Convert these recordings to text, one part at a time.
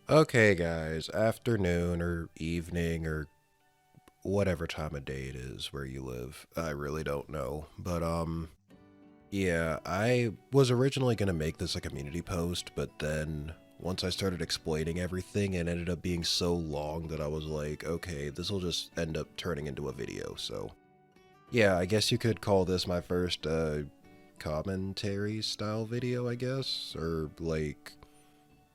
Okay, guys, afternoon or evening or whatever time of day it is where you live. I really don't know. But yeah, I was originally going to make this a community post, but then once I started explaining everything, it ended up being so long that I was like, okay, this will just end up turning into a video. So, yeah, I guess you could call this my first commentary style video, I guess, or like,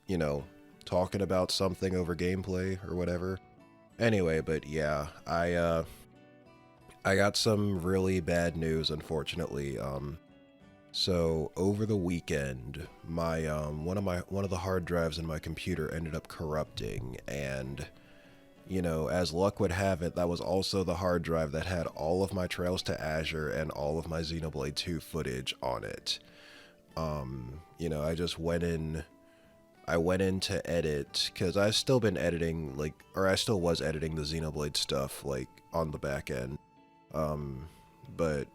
you know, talking about something over gameplay or whatever. Anyway, but yeah, I got some really bad news unfortunately. So over the weekend, my one of the hard drives in my computer ended up corrupting, and as luck would have it, that was also the hard drive that had all of my Trails to Azure and all of my Xenoblade 2 footage on it. I just went in to edit because I've still been editing, or I still was editing the Xenoblade stuff, like, on the back end. But,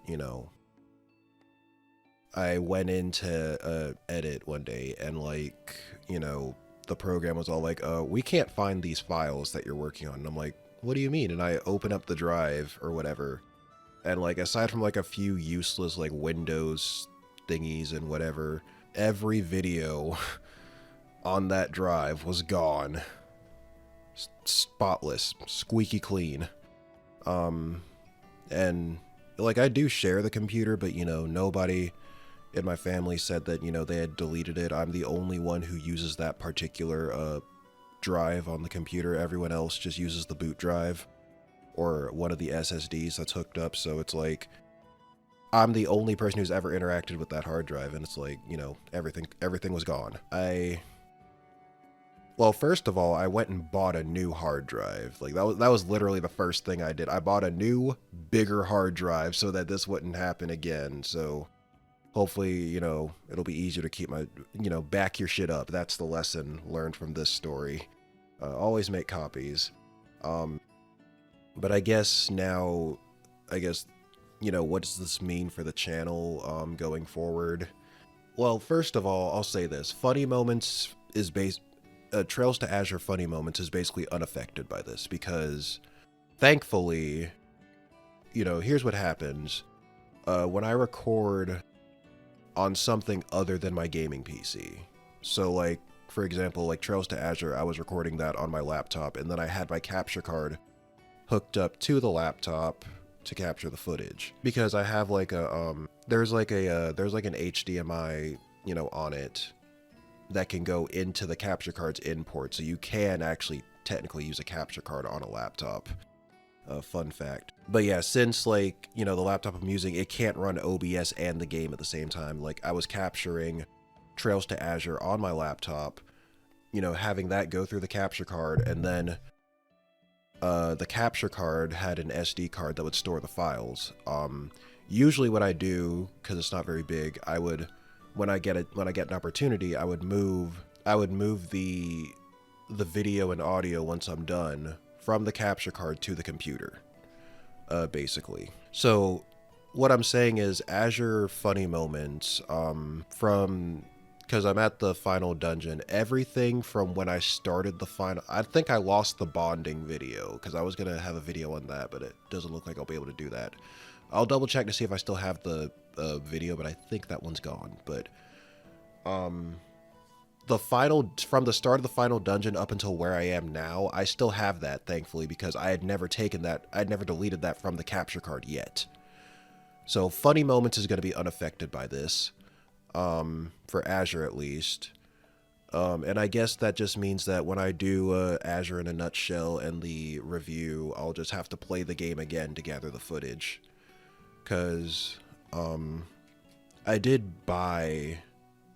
I went in to edit one day and, the program was all like, we can't find these files that you're working on. And I'm like, what do you mean? And I open up the drive or whatever. And, like, aside from, like, a few useless, like, Windows thingies and whatever, every video on that drive was gone. Spotless, squeaky clean. Um, and like I do share the computer, but nobody in my family said that they had deleted it. I'm the only one who uses that particular drive on the computer. Everyone else just uses the boot drive or one of the SSDs that's hooked up. So it's like I'm the only person who's ever interacted with that hard drive, and it's like everything was gone. Well, first of all, I went and bought a new hard drive. Like that was literally the first thing I did. I bought a new, bigger hard drive so that this wouldn't happen again. So hopefully, it'll be easier to keep my, back your shit up. That's the lesson learned from this story. Always make copies. Um, but I guess now, what does this mean for the channel going forward? Well, first of all, I'll say this: Funny Moments is based Trails to Azure Funny Moments is basically unaffected by this because, thankfully, here's what happens. When I record on something other than my gaming PC, so like, for example, like Trails to Azure, I was recording that on my laptop, and then I had my capture card hooked up to the laptop to capture the footage because I have like there's like an HDMI on it that can go into the capture card's in port, so you can actually technically use a capture card on a laptop. Fun fact. But yeah, since the laptop I'm using, it can't run OBS and the game at the same time. Like I was capturing Trails to Azure on my laptop, having that go through the capture card, and then the capture card had an SD card that would store the files. Usually what I do, because it's not very big, I would when I get an opportunity, I would move the video and audio once I'm done from the capture card to the computer, basically. So what I'm saying is Azure Funny Moments, because I'm at the final dungeon, everything from when I started the final, I think I lost the bonding video because I was going to have a video on that, but it doesn't look like I'll be able to do that. I'll double check to see if I still have the video, but I think that one's gone. But from the start of the final dungeon up until where I am now, I still have that, thankfully, because I had never deleted that from the capture card yet. So Funny Moments is going to be unaffected by this, for Azure at least. And I guess that just means that when I do Azure in a Nutshell and the review, I'll just have to play the game again to gather the footage. Because I did buy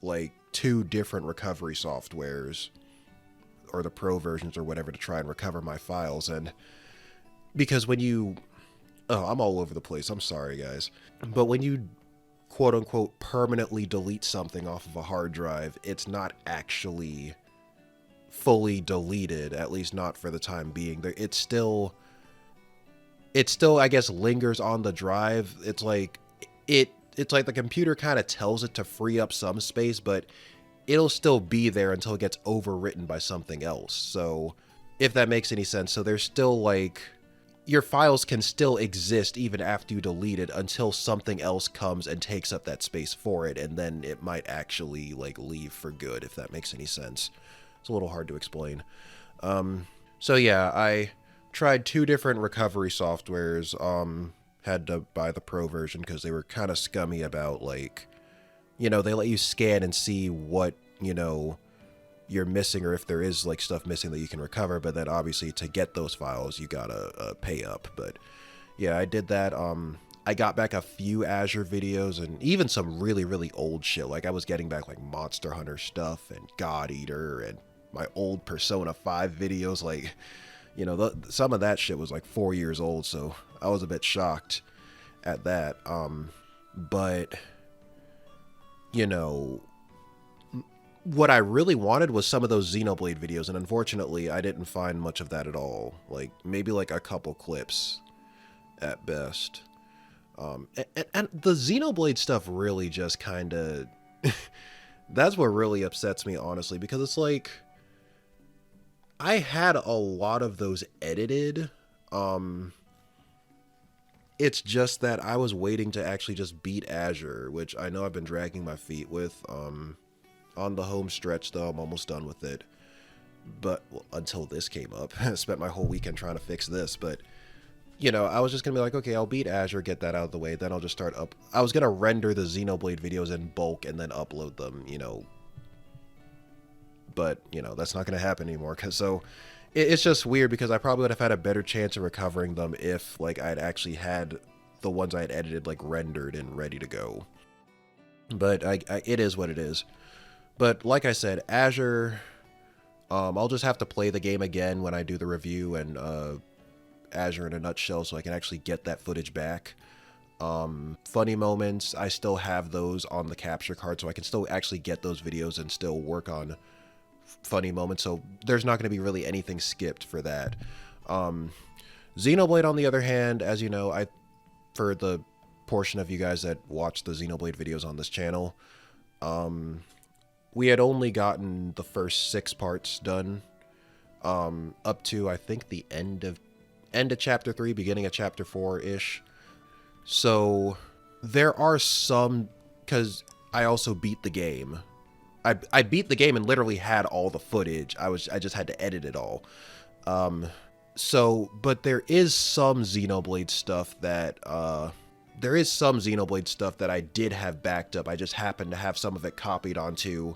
like 2 different recovery softwares, or the pro versions or whatever, to try and recover my files. And because I'm all over the place, I'm sorry guys, but when you quote unquote permanently delete something off of a hard drive, it's not actually fully deleted, at least not for the time being. It's still, I guess, lingers on the drive. It's like the computer kind of tells it to free up some space, but it'll still be there until it gets overwritten by something else. So if that makes any sense. So there's still like, your files can still exist even after you delete it until something else comes and takes up that space for it, and then it might actually like leave for good, if that makes any sense. It's a little hard to explain. So yeah, I tried 2 different recovery softwares. Had to buy the pro version because they were kind of scummy about, like, you know, they let you scan and see what, you know, you're missing, or if there is like stuff missing that you can recover, but then obviously to get those files you gotta pay up. But yeah, I did that. I got back a few Azure videos and even some really old shit. Like I was getting back like Monster Hunter stuff and God Eater and my old Persona 5 videos. Like, you know, some of that shit was like 4 years old, so I was a bit shocked at that. But you know, what I really wanted was some of those Xenoblade videos, and unfortunately I didn't find much of that at all. Like maybe like a couple clips at best. And the Xenoblade stuff really just kind of that's what really upsets me, honestly, because it's like I had a lot of those edited. It's just that I was waiting to actually just beat Azure, which I know I've been dragging my feet with. On the home stretch, though, I'm almost done with it. But well, until this came up, I spent my whole weekend trying to fix this. But, you know, I was just going to be like, okay, I'll beat Azure, get that out of the way. Then I'll just start up. I was going to render the Xenoblade videos in bulk and then upload them, you know. But, you know, that's not going to happen anymore. So it's just weird because I probably would have had a better chance of recovering them if, like, I'd actually had the ones I had edited, like, rendered and ready to go. But it is what it is. But like I said, Azure, I'll just have to play the game again when I do the review and Azure in a nutshell so I can actually get that footage back. Funny moments, I still have those on the capture card, so I can still actually get those videos and still work on funny moments, so there's not going to be really anything skipped for that. Xenoblade, on the other hand, as you know, for the portion of you guys that watch the Xenoblade videos on this channel, we had only gotten the first 6 parts done, up to I think the end of chapter 3, beginning of chapter 4-ish. So there are some, because I also beat the game. I beat the game and literally had all the footage. I just had to edit it all. But there is some Xenoblade stuff that I did have backed up. I just happened to have some of it copied onto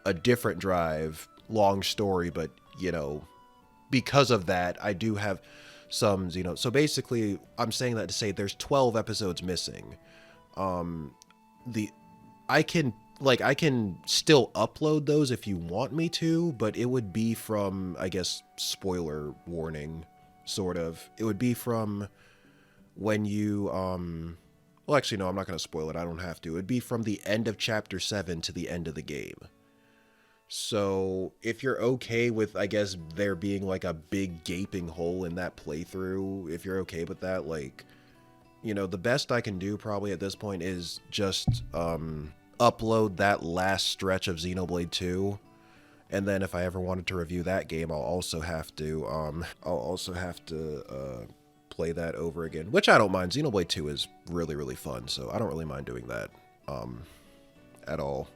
a different drive. Long story, but, you know, because of that, I do have some Xeno. So basically, I'm saying that to say there's 12 episodes missing. I can still upload those if you want me to, but it would be from, I guess, spoiler warning, sort of. It would be from when you, well, actually, no, I'm not going to spoil it. I don't have to. It would be from the end of chapter 7 to the end of the game. So if you're okay with, I guess, there being like a big gaping hole in that playthrough, if you're okay with that, like, you know, the best I can do probably at this point is just, upload that last stretch of Xenoblade 2, and then if I ever wanted to review that game, I'll also have to play that over again, which I don't mind. Xenoblade 2 is really fun, so I don't really mind doing that at all.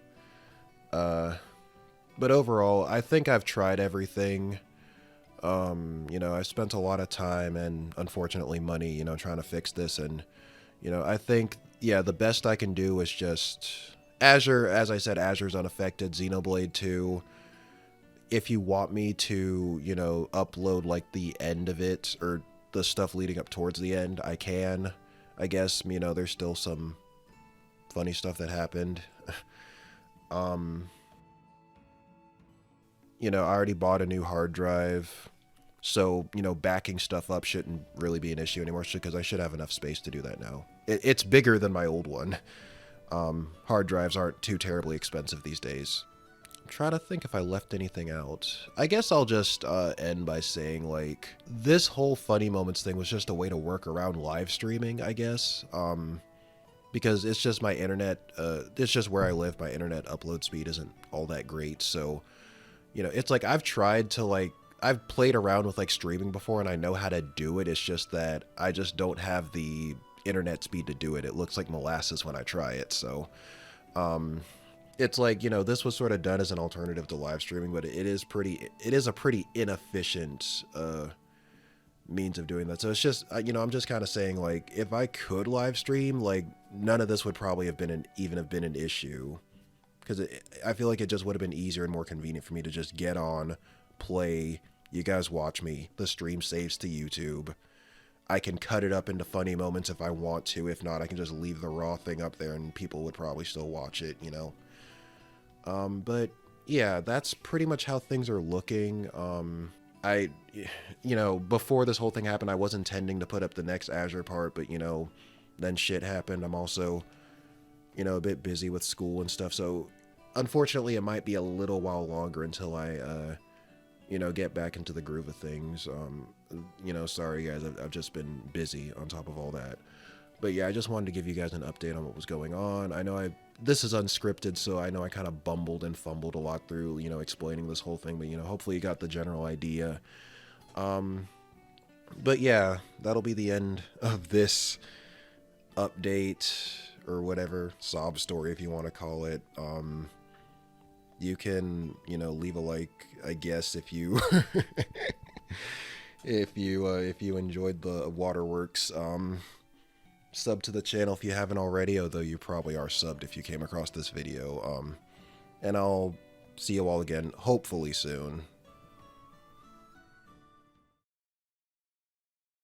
But overall, I think I've tried everything. You know, I've spent a lot of time and unfortunately money, you know, trying to fix this, and, you know, I think, yeah, the best I can do is just Azure. As I said, Azure's unaffected. Xenoblade 2, if you want me to, you know, upload like the end of it or the stuff leading up towards the end, I can. I guess, you know, there's still some funny stuff that happened. You know, I already bought a new hard drive, so, you know, backing stuff up shouldn't really be an issue anymore, because I should have enough space to do that now. It's bigger than my old one. Hard drives aren't too terribly expensive these days. I'm trying to think if I left anything out. I guess I'll just end by saying, like, this whole funny moments thing was just a way to work around live streaming, I guess. because it's just my internet, it's just where I live. My internet upload speed isn't all that great. So, you know, it's like I've tried to like, I've played around with like streaming before and I know how to do it. It's just that I just don't have the internet speed to do it. It looks like molasses when I try it. So, it's like, you know, this was sort of done as an alternative to live streaming, but it is a pretty inefficient, means of doing that. So it's just, you know, I'm just kind of saying, like, if I could live stream, like, none of this would probably have been even have been an issue, because I feel like it just would have been easier and more convenient for me to just get on, play, you guys watch me, the stream saves to YouTube, I can cut it up into funny moments if I want to. If not, I can just leave the raw thing up there and people would probably still watch it, you know. But yeah, that's pretty much how things are looking. I, you know, before this whole thing happened, I was intending to put up the next Azure part, but, you know, then shit happened. I'm also, you know, a bit busy with school and stuff. So unfortunately, it might be a little while longer until I, you know, get back into the groove of things. You know, sorry guys, I've just been busy on top of all that. But yeah, I just wanted to give you guys an update on what was going on. I know this is unscripted, so I know I kind of bumbled and fumbled a lot through, you know, explaining this whole thing, but, you know, hopefully you got the general idea. But yeah, that'll be the end of this update, or whatever, sob story if you want to call it. You can, you know, leave a like, I guess, if you if you enjoyed the waterworks. Sub to the channel if you haven't already, although you probably are subbed if you came across this video. And I'll see you all again, hopefully soon.